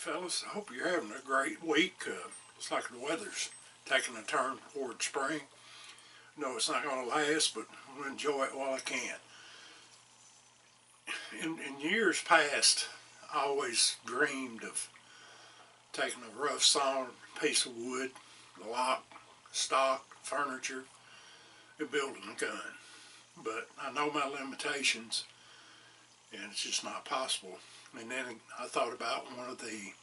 fellas, I hope you're having a great week. Looks like the weather's taking a turn toward spring. No, it's not going to last, but I'm going to enjoy it while I can. In years past, I always dreamed of taking a rough sawn piece of wood, lock, stock, furniture, and building a gun. But I know my limitations, and it's just not possible. And then I thought about one of the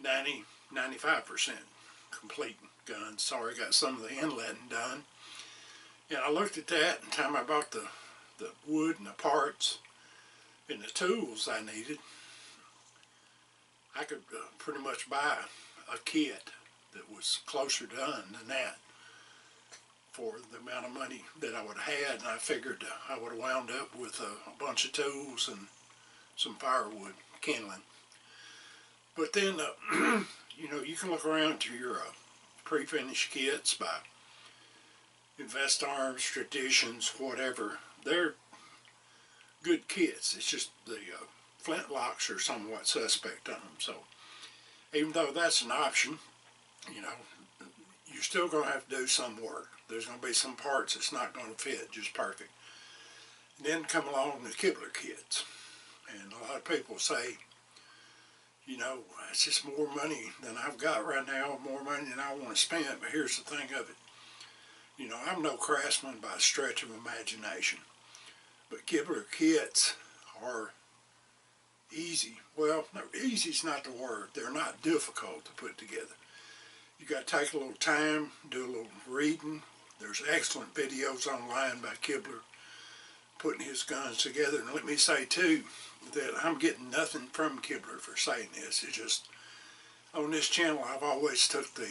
95% complete guns. Sorry, got some of the inletting done. And I looked at that, and time I bought the wood and the parts and the tools I needed, I could pretty much buy a kit that was closer done than that for the amount of money that I would have had. And I figured I would have wound up with a bunch of tools and some firewood kindling. But then, you know, you can look around to your pre-finished kits by Invest Arms, Traditions, whatever. They're good kits. It's just the flintlocks are somewhat suspect on them. So even though that's an option, you know, you're still going to have to do some work. There's going to be some parts that's not going to fit just perfect. And then come along the Kibler kits. And a lot of people say, you know, it's just more money than I've got right now, more money than I want to spend. But here's the thing of it. You know, I'm no craftsman by a stretch of imagination. But Kibler kits are easy. Well, no, easy's not the word. They're not difficult to put together. You got to take a little time, do a little reading. There's excellent videos online by Kibler putting his guns together. And let me say too that I'm getting nothing from Kibler for saying this. It's just on this channel I've always took the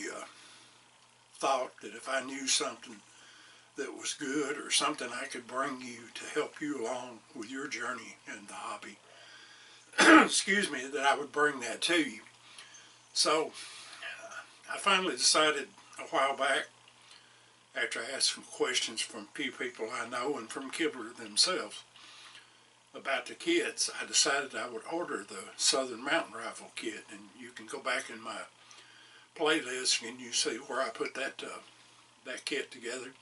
thought that if I knew something that was good or something I could bring you to help you along with your journey in the hobby, excuse me, that I would bring that to you. So I finally decided a while back, after I asked some questions from a few people I know and from Kibler themselves about the kits, I decided I would order the Southern Mountain Rifle kit. And you can go back in my playlist and you see where I put that kit together.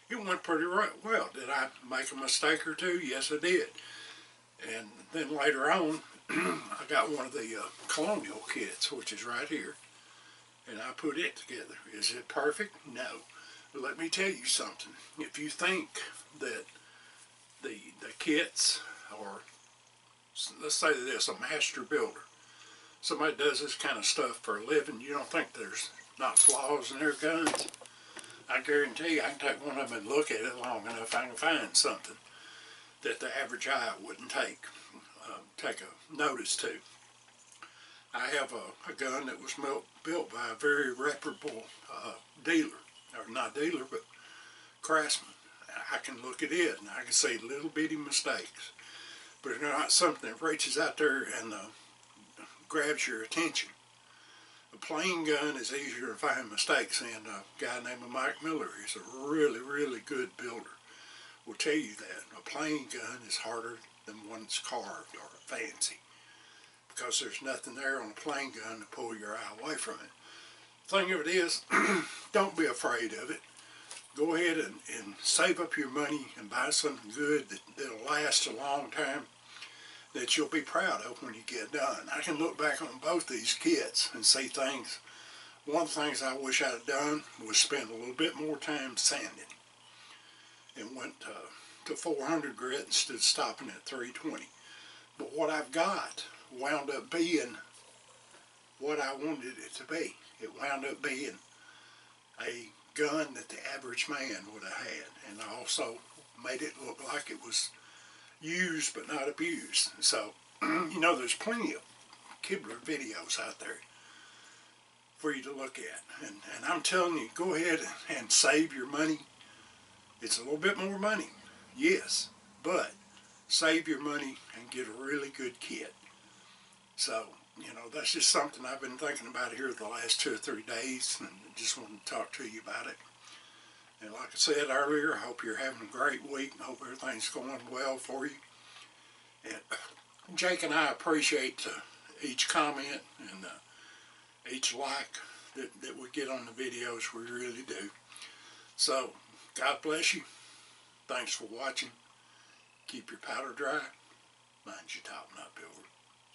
It went pretty well. Did I make a mistake or two? Yes, I did. And then later on, I got one of the Colonial kits, which is right here, and I put it together. Is it perfect? No. But let me tell you something. If you think that the kits are, let's say this, a master builder, somebody does this kind of stuff for a living, you don't think there's not flaws in their guns? I guarantee you I can take one of them and look at it long enough, I can find something that the average eye wouldn't take a notice to. I have a gun that was built by a very reputable dealer, or not dealer, but craftsman. I can look at it and I can see little bitty mistakes, but it's not something that reaches out there and grabs your attention. A plain gun is easier to find mistakes in. A guy named Mike Miller is a really, really good builder. Will tell you that. A plain gun is harder than one that's carved or fancy, because there's nothing there on a plain gun to pull your eye away from it. The thing of it is, don't be afraid of it. Go ahead and save up your money and buy something good that'll last a long time, that you'll be proud of when you get done. I can look back on both these kits and see things. One of the things I wish I'd have done was spend a little bit more time sanding, and went to 400 grit instead of stopping at 320. But what I've got wound up being what I wanted it to be. It wound up being a gun that the average man would have had, and I also made it look like it was used but not abused. So, you know, there's plenty of Kibler videos out there for you to look at. And I'm telling you, go ahead and save your money. It's a little bit more money, yes, but save your money and get a really good kit. So, you know, that's just something I've been thinking about here the last 2 or 3 days, and just wanted to talk to you about it. And like I said earlier, I hope you're having a great week, and hope everything's going well for you. And Jake and I appreciate each comment and each like that we get on the videos. We really do. So, God bless you. Thanks for watching. Keep your powder dry. Mind your top nut builder.